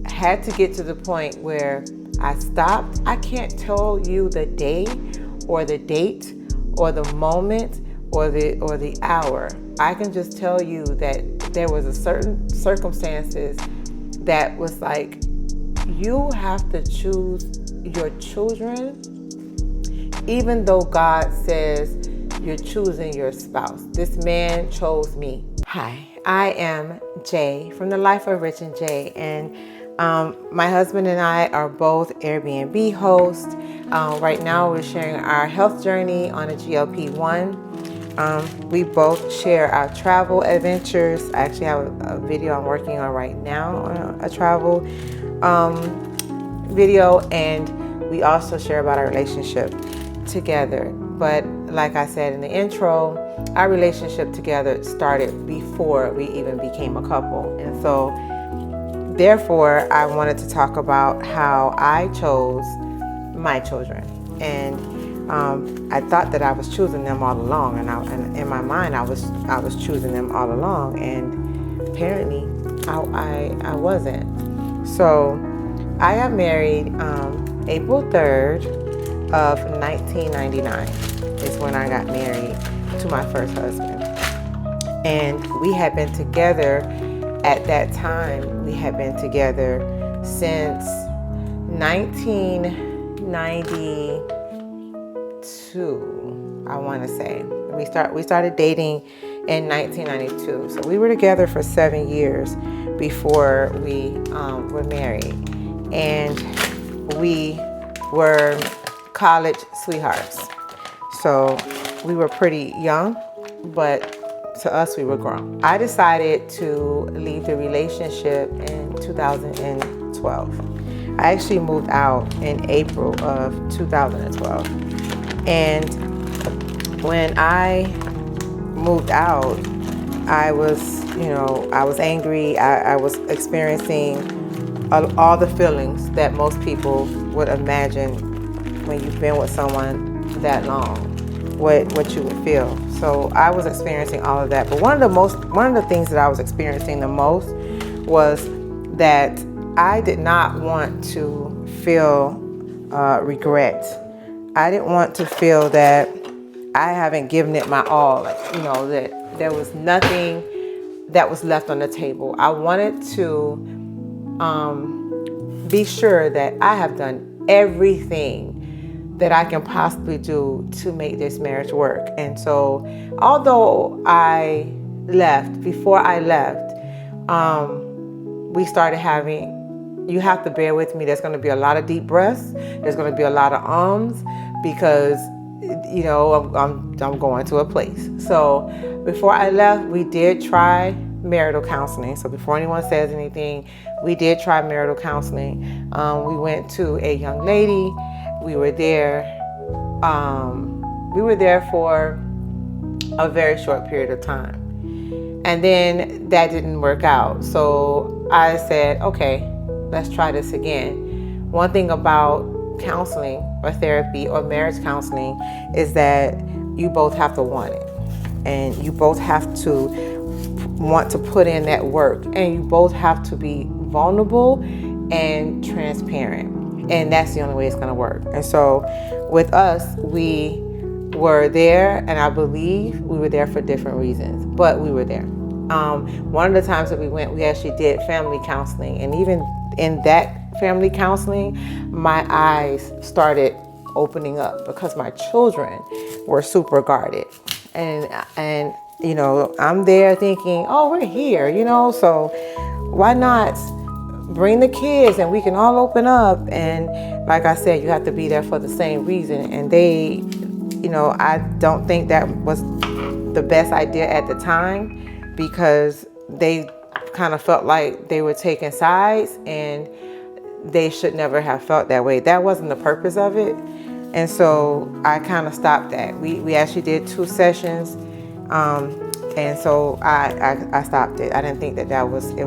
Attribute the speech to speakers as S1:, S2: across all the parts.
S1: had to get to the point where I stopped. I can't tell you the day or the date or the moment or the hour. I can just tell you that there was a certain circumstances that was like, you have to choose your children, even though God says you're choosing your spouse. This man chose me. Hi, I am Jay from The Life of Rich and Jay, and my husband and I are both Airbnb hosts. Right now we're sharing our health journey on a GLP-1. We both share our travel adventures. I actually have a video I'm working on right now on a travel video, and we also share about our relationship together. But like I said in the intro, our relationship together started before we even became a couple. And so therefore, I wanted to talk about how I chose my children. And I thought that I was choosing them all along, and in my mind I was choosing them all along, and apparently I wasn't. So I got married April 3rd of 1999 is when I got married to my first husband. And we had been together at that time. We had been together since 1992, I want to say. We started dating in 1992. So we were together for 7 years before we were married. And we were college sweethearts. So we were pretty young, but to us, we were grown. I decided to leave the relationship in 2012. I actually moved out in April of 2012. And when I moved out, I was angry. I was experiencing all the feelings that most people would imagine when you've been with someone that long, what you would feel. So I was experiencing all of that. But one of the things that I was experiencing the most was that I did not want to feel regret. I didn't want to feel that I haven't given it my all, that there was nothing that was left on the table. I wanted to be sure that I have done everything that I can possibly do to make this marriage work. And so, although before I left, we started having, you have to bear with me, there's gonna be a lot of deep breaths, there's gonna be a lot of ums, because, I'm going to a place. So before I left, we did try marital counseling. So before anyone says anything, we did try marital counseling. We went to a young lady. We were there for a very short period of time. And then that didn't work out. So I said, okay, let's try this again. One thing about counseling or therapy or marriage counseling is that you both have to want it. And you both have to want to put in that work. And you both have to be vulnerable and transparent. And that's the only way it's going to work. And so with us, we were there, and I believe we were there for different reasons, but we were there. One of the times that we went, we actually did family counseling. And even in that family counseling, my eyes started opening up because my children were super guarded. And I'm there thinking, oh, we're here, so why not bring the kids and we can all open up? And like I said, you have to be there for the same reason. And they, I don't think that was the best idea at the time, because they kind of felt like they were taking sides, and they should never have felt that way. That wasn't the purpose of it. And so I kind of stopped that. We actually did 2 sessions. And so I stopped it. I didn't think it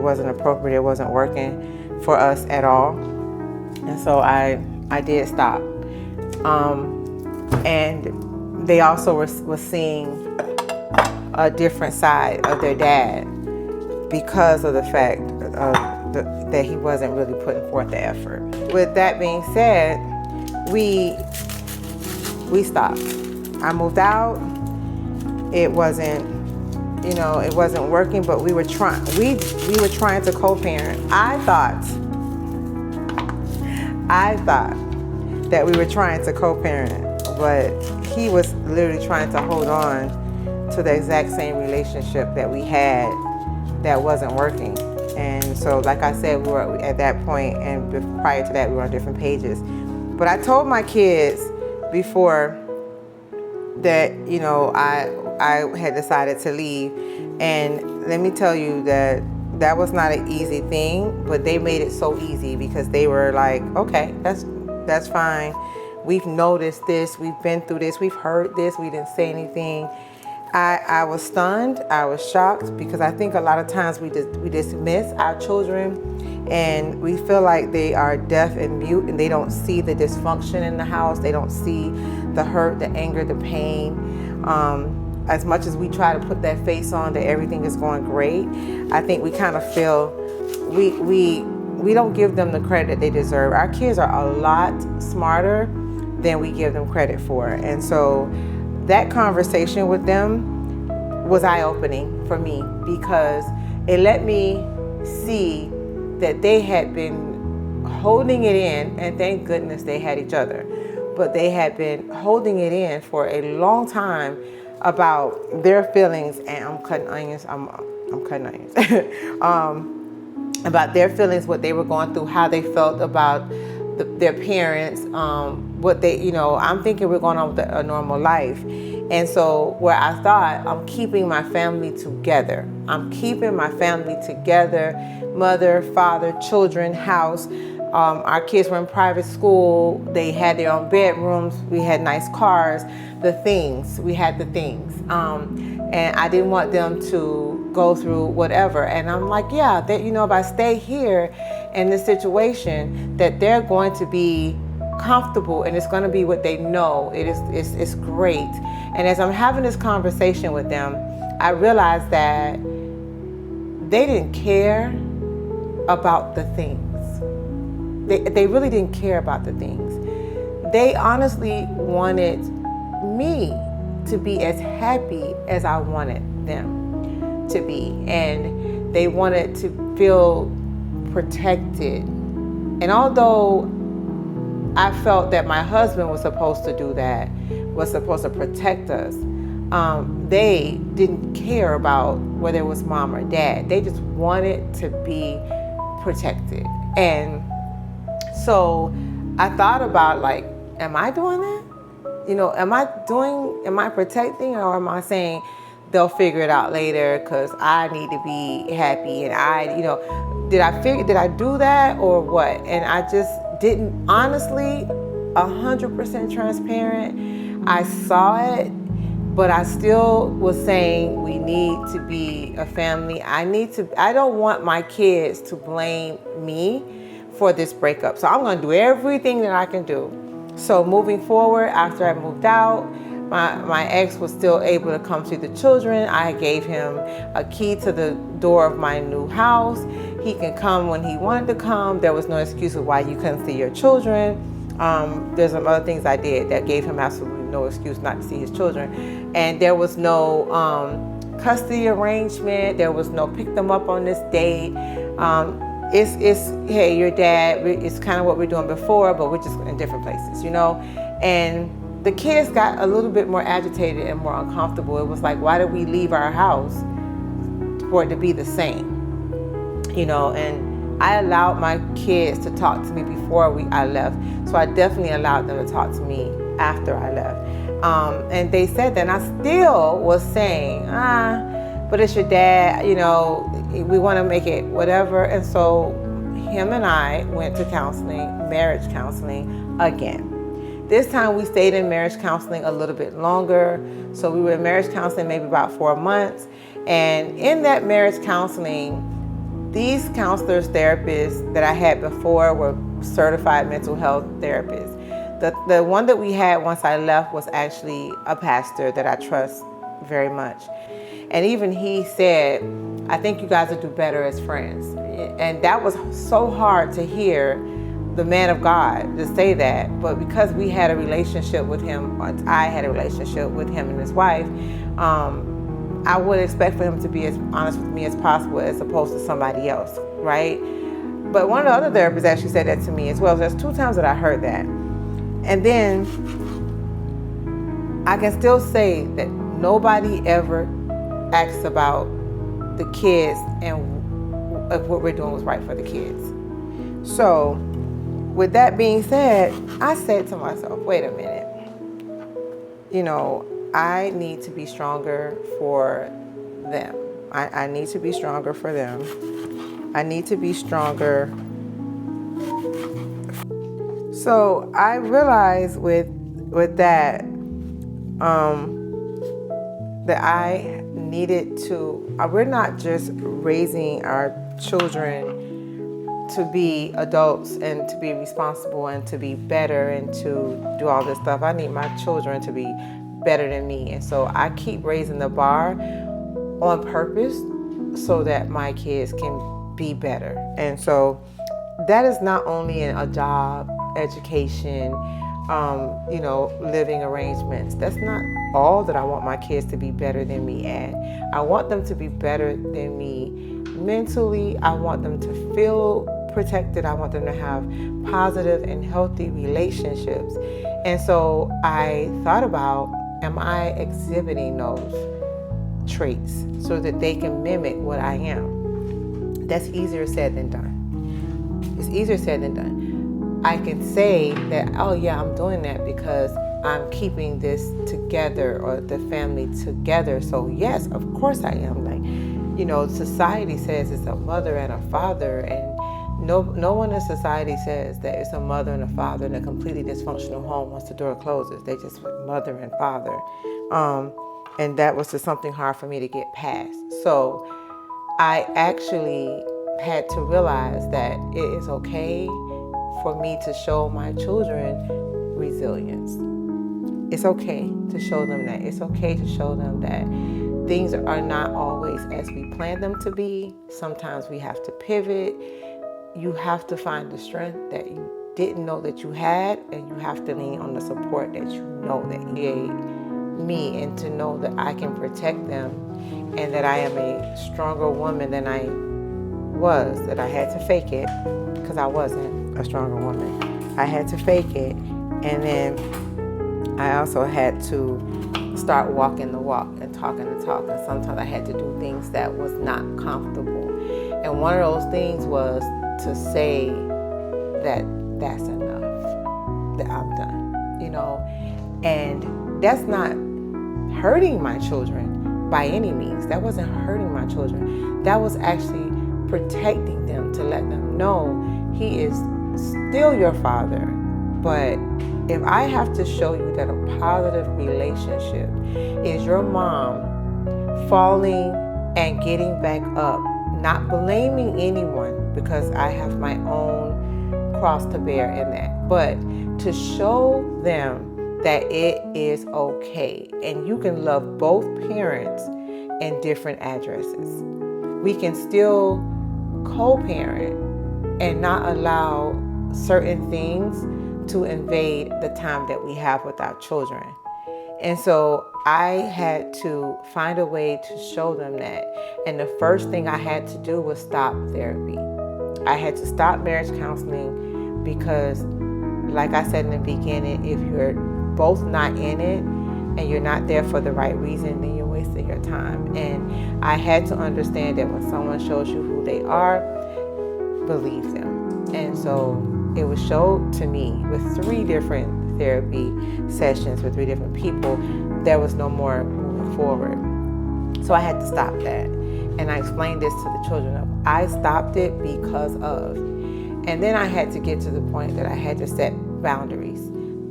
S1: wasn't appropriate. It wasn't working for us at all. And so I did stop. And they also were seeing a different side of their dad because of the fact that he wasn't really putting forth the effort. With that being said, we stopped. I moved out. It wasn't, it wasn't working, but we were trying to co-parent. I thought that we were trying to co-parent, but he was literally trying to hold on to the exact same relationship that we had that wasn't working. And so, like I said, we were at that point, and prior to that, we were on different pages. But I told my kids before that, I had decided to leave. And let me tell you that was not an easy thing, but they made it so easy because they were like, okay, that's fine. We've noticed this, we've been through this, we've heard this, we didn't say anything. I was stunned, I was shocked, because I think a lot of times we dismiss our children and we feel like they are deaf and mute and they don't see the dysfunction in the house, they don't see the hurt, the anger, the pain. As much as we try to put that face on that everything is going great, I think we kind of feel we don't give them the credit that they deserve. Our kids are a lot smarter than we give them credit for. And so that conversation with them was eye-opening for me, because it let me see that they had been holding it in, and thank goodness they had each other, but they had been holding it in for a long time about their feelings. And I'm cutting onions, about their feelings, what they were going through, how they felt about their parents, what they, I'm thinking we're going on with a normal life. And so where I thought I'm keeping my family together, mother, father, children, house. Our kids were in private school. They had their own bedrooms. We had nice cars, we had the things. And I didn't want them to go through whatever. And I'm like, yeah, that, if I stay here in this situation, that they're going to be comfortable and it's going to be what they know. It's great. And as I'm having this conversation with them, I realized that they didn't care about the things. They really didn't care about the things. They honestly wanted me to be as happy as I wanted them to be. And they wanted to feel protected. And although I felt that my husband was supposed to do that, was supposed to protect us, they didn't care about whether it was mom or dad. They just wanted to be protected. And so I thought about, like, am I doing that? Am I protecting, or am I saying they'll figure it out later because I need to be happy, and did I do that or what? And I just didn't, honestly, 100% transparent. I saw it, but I still was saying we need to be a family. I don't want my kids to blame me for this breakup. So I'm going to do everything that I can do. So moving forward, after I moved out, my ex was still able to come see the children. I gave him a key to the door of my new house. He can come when he wanted to come. There was no excuse of why you couldn't see your children. There's some other things I did that gave him absolutely no excuse not to see his children. And there was no custody arrangement. There was no pick them up on this date. It's hey, your dad, it's kind of what we're doing before, but we're just in different places, And the kids got a little bit more agitated and more uncomfortable. It was like, why did we leave our house for it to be the same? And I allowed my kids to talk to me before I left. So I definitely allowed them to talk to me after I left. And they said that, and I still was saying, but it's your dad, we want to make it whatever. And so him and I went to counseling, marriage counseling again. This time we stayed in marriage counseling a little bit longer. So we were in marriage counseling maybe about 4 months. And in that marriage counseling, these counselors, therapists that I had before were certified mental health therapists. The one that we had once I left was actually a pastor that I trust very much. And even he said, I think you guys would do better as friends. And that was so hard to hear the man of God to say that. But because we had a relationship with him, I had a relationship with him and his wife, I would expect for him to be as honest with me as possible as opposed to somebody else, right? But one of the other therapists actually said that to me as well. There's 2 times that I heard that. And then I can still say that nobody ever asks about the kids and if what we're doing was right for the kids. So with that being said, I said to myself, wait a minute, I need to be stronger for them. I need to be stronger for them. I need to be stronger. So I realized with that, that I needed to, we're not just raising our children to be adults and to be responsible and to be better and to do all this stuff. I need my children to be better than me. And so I keep raising the bar on purpose so that my kids can be better. And so that is not only in a job, education, living arrangements. That's not all that I want my kids to be better than me at. I want them to be better than me mentally. I want them to feel protected. I want them to have positive and healthy relationships. And so I thought about, am I exhibiting those traits so that they can mimic what I am? That's easier said than done. It's easier said than done. I can say that, oh yeah, I'm doing that because I'm keeping this together or the family together. So yes, of course I am. Society says it's a mother and a father, and no one in society says that it's a mother and a father in a completely dysfunctional home once the door closes. They just put mother and father. And that was just something hard for me to get past. So I actually had to realize that it is okay for me to show my children resilience. It's okay to show them that. It's okay to show them that things are not always as we plan them to be. Sometimes we have to pivot. You have to find the strength that you didn't know that you had, and you have to lean on the support that you know that you gave me, and to know that I can protect them and that I am a stronger woman than I was, that I had to fake it because I wasn't a stronger woman. I had to fake it, and then I also had to start walking the walk and talking the talk, and sometimes I had to do things that was not comfortable. And one of those things was to say that that's enough, that I'm done, and that's not hurting my children by any means. That wasn't hurting my children. That was actually protecting them, to let them know he is still your father. But if I have to show you that a positive relationship is your mom falling and getting back up, not blaming anyone, because I have my own cross to bear in that, but to show them that it is okay, and you can love both parents in different addresses. We can still co-parent and not allow certain things to invade the time that we have with our children. And so I had to find a way to show them that. And the first thing I had to do was stop therapy. I had to stop marriage counseling because, like I said in the beginning, if you're both not in it and you're not there for the right reason, then you're wasting your time. And I had to understand that when someone shows you who they are, believe them. And so it was showed to me with 3 different therapy sessions with 3 different people, there was no more moving forward. So I had to stop that. And I explained this to the children of, I stopped it because of. And then I had to get to the point that I had to set boundaries.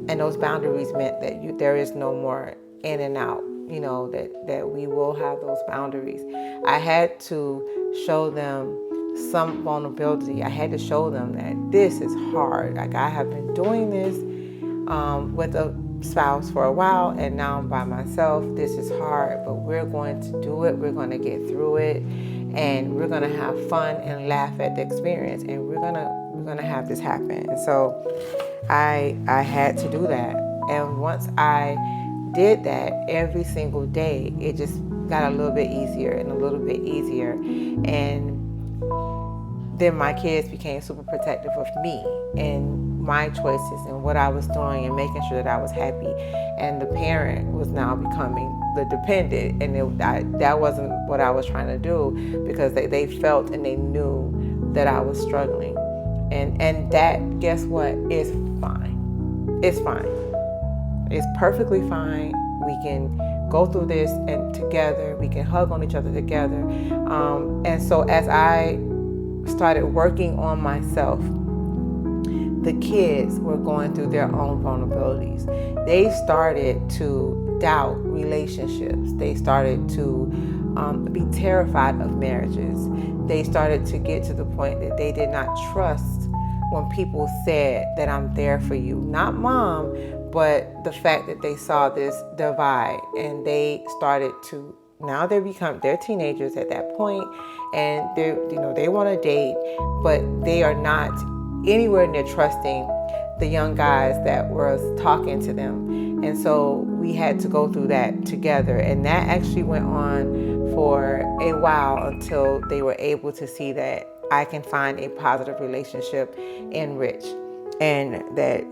S1: And those boundaries meant that there is no more in and out, that we will have those boundaries. I had to show them some vulnerability. I had to show them that this is hard. Like, I have been doing this with a spouse for a while, and now I'm by myself. This is hard, but we're going to do it. We're going to get through it. and we're gonna have fun and laugh at the experience, and we're gonna have this happen. And so I had to do that. And once I did that every single day, it just got a little bit easier and a little bit easier. And then my kids became super protective of me and my choices and what I was doing and making sure that I was happy. And the parent was now becoming the dependent. And that wasn't what I was trying to do, because they felt and they knew that I was struggling. And that, guess what, is fine. It's fine. It's perfectly fine. We can go through this and together, we can hug on each other together. And so as I started working on myself, the kids were going through their own vulnerabilities. They started to doubt relationships. They started to be terrified of marriages. They started to get to the point that they did not trust when people said that I'm there for you. Not mom, but the fact that they saw this divide, and they started to, now they're teenagers at that point, and they want to date, but they are not anywhere near trusting the young guys that were talking to them. And so we had to go through that together, and that actually went on for a while until they were able to see that I can find a positive relationship in Rich, and that,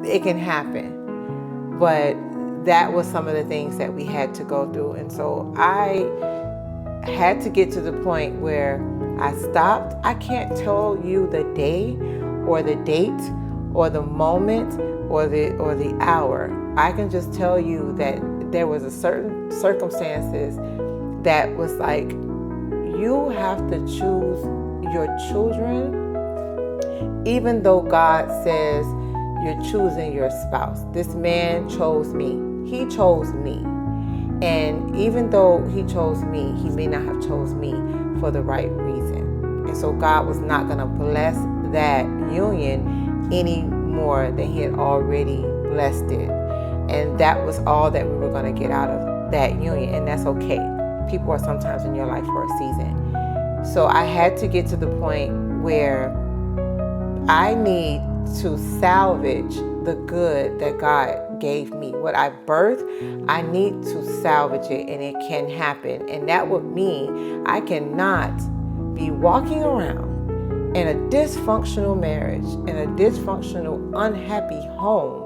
S1: it can happen. But that was some of the things that we had to go through. And so I had to get to the point where I stopped. I can't tell you the day or the date or the moment or the hour. I can just tell you that there was a certain circumstances that was like, you have to choose your children, even though God says you're choosing your spouse. This man chose me. He chose me. And even though he chose me, he may not have chose me for the right reason. And so God was not going to bless that union any more than he had already blessed it. And that was all that we were going to get out of that union. And that's okay. People are sometimes in your life for a season. So I had to get to the point where I need to salvage the good that God gave me. What I birthed, I need to salvage it, and it can happen. And that would mean I cannot be walking around in a dysfunctional marriage, in a dysfunctional, unhappy home,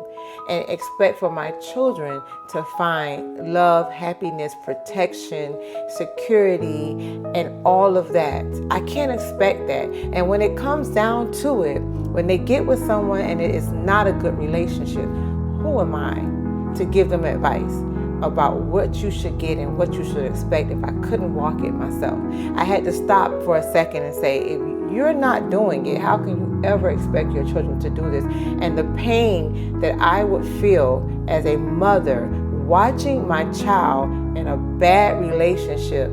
S1: and expect for my children to find love, happiness, protection, security, and all of that. I can't expect that. And when it comes down to it, when they get with someone and it is not a good relationship, who am I to give them advice about what you should get and what you should expect if I couldn't walk it myself? I had to stop for a second and say, if you're not doing it, how can you ever expect your children to do this? And the pain that I would feel as a mother watching my child in a bad relationship,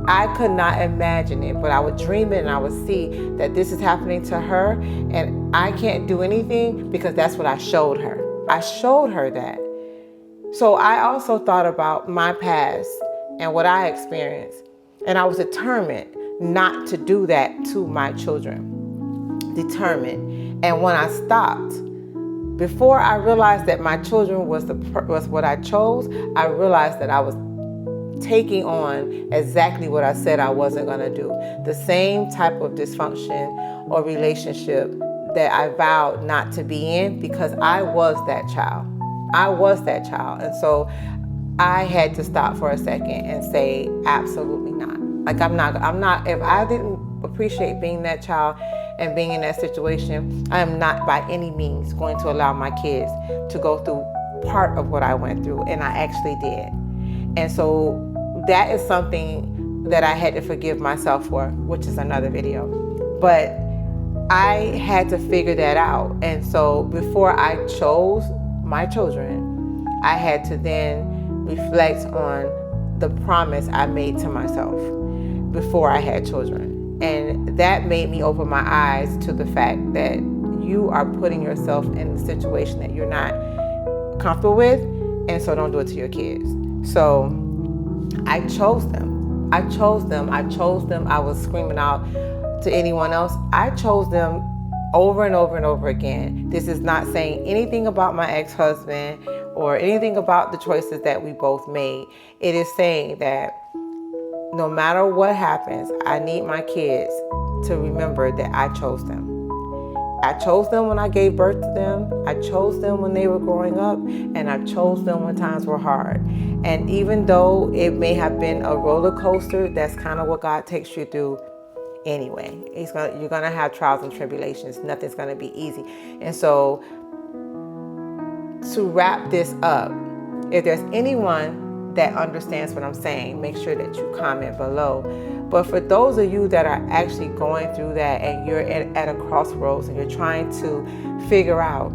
S1: I could not imagine it, but I would dream it and I would see that this is happening to her, and I can't do anything because that's what I showed her. I showed her that. So I also thought about my past and what I experienced, and I was determined not to do that to my children. Determined. And when I stopped, before I realized that my children was what I chose, I realized that I was taking on exactly what I said I wasn't going to do. The same type of dysfunction or relationship that I vowed not to be in, because I was that child. I was that child. And so I had to stop for a second and say, absolutely not. Like, I'm not, if I didn't appreciate being that child and being in that situation, I am not by any means going to allow my kids to go through part of what I went through. And I actually did. And so that is something that I had to forgive myself for, which is another video. But I had to figure that out. And so before I chose my children, I had to then reflect on the promise I made to myself before I had children. And that made me open my eyes to the fact that you are putting yourself in a situation that you're not comfortable with, and so don't do it to your kids. So I chose them. I chose them. I chose them. I was screaming out to anyone else. I chose them over and over and over again. This is not saying anything about my ex-husband or anything about the choices that we both made. It is saying that no matter what happens, I need my kids to remember that I chose them. I chose them when I gave birth to them. I chose them when they were growing up, and I chose them when times were hard. And even though it may have been a roller coaster, that's kind of what God takes you through anyway. You're gonna have trials and tribulations. Nothing's gonna be easy. And so, to wrap this up, if there's anyone that understands what I'm saying, make sure that you comment below. But for those of you that are actually going through that and you're at a crossroads and you're trying to figure out,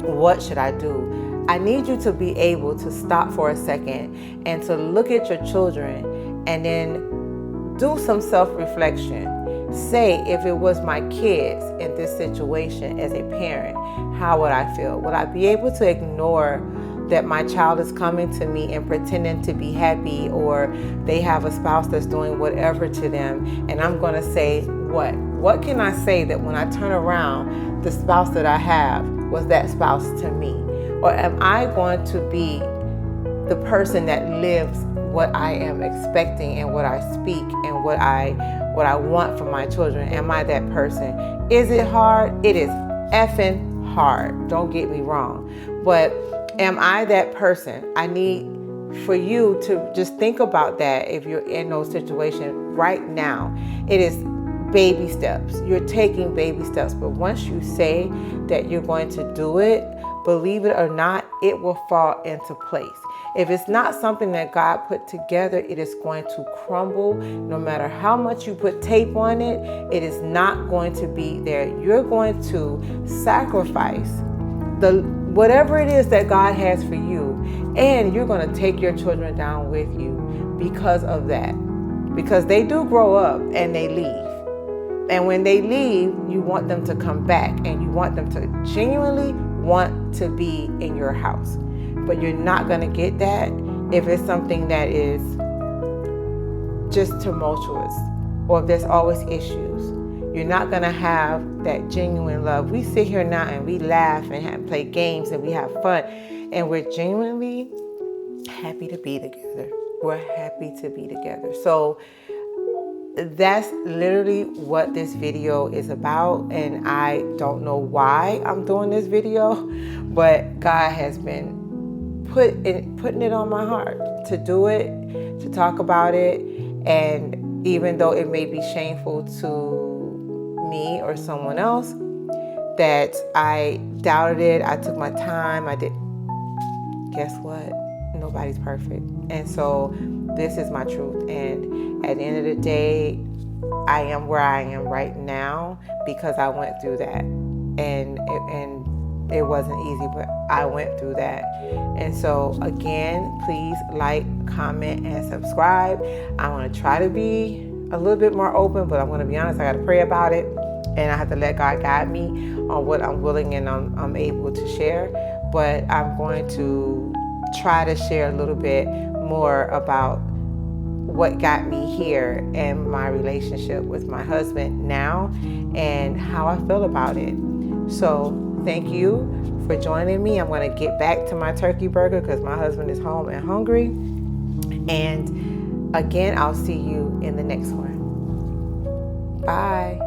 S1: what should I do? I need you to be able to stop for a second and to look at your children and then do some self-reflection. Say, if it was my kids in this situation as a parent, how would I feel? Would I be able to ignore that my child is coming to me and pretending to be happy, or they have a spouse that's doing whatever to them, and I'm going to say, what can I say that when I turn around, the spouse that I have was that spouse to me? Or am I going to be the person that lives what I am expecting and what I speak and what I want for my children? Am I that person? Is it hard? It is effing hard. Don't get me wrong. But am I that person? I need for you to just think about that if you're in those situations right now. It is baby steps. You're taking baby steps. But once you say that you're going to do it, believe it or not, it will fall into place. If it's not something that God put together, it is going to crumble. No matter how much you put tape on it, it is not going to be there. You're going to sacrifice whatever it is that God has for you, and you're going to take your children down with you because of that. Because they do grow up and they leave. And when they leave, you want them to come back and you want them to genuinely want to be in your house. But you're not going to get that if it's something that is just tumultuous or if there's always issues. You're not going to have that genuine love. We sit here now and we laugh and play games and we have fun, and we're genuinely happy to be together. We're happy to be together. So that's literally what this video is about, and I don't know why I'm doing this video, but God has been putting it on my heart to do it, to talk about it. And even though it may be shameful to me or someone else that I doubted it, I took my time, I did. Guess what? Nobody's perfect. And so this is my truth. And at the end of the day, I am where I am right now because I went through that. And it wasn't easy, but I went through that. And so again, please like, comment, and subscribe. I want to try to be a little bit more open, but I'm going to be honest, I got to pray about it. And I have to let God guide me on what I'm willing and I'm able to share. But I'm going to try to share a little bit more about what got me here and my relationship with my husband now and how I feel about it. So thank you for joining me. I'm going to get back to my turkey burger because my husband is home and hungry. And again, I'll see you in the next one. Bye.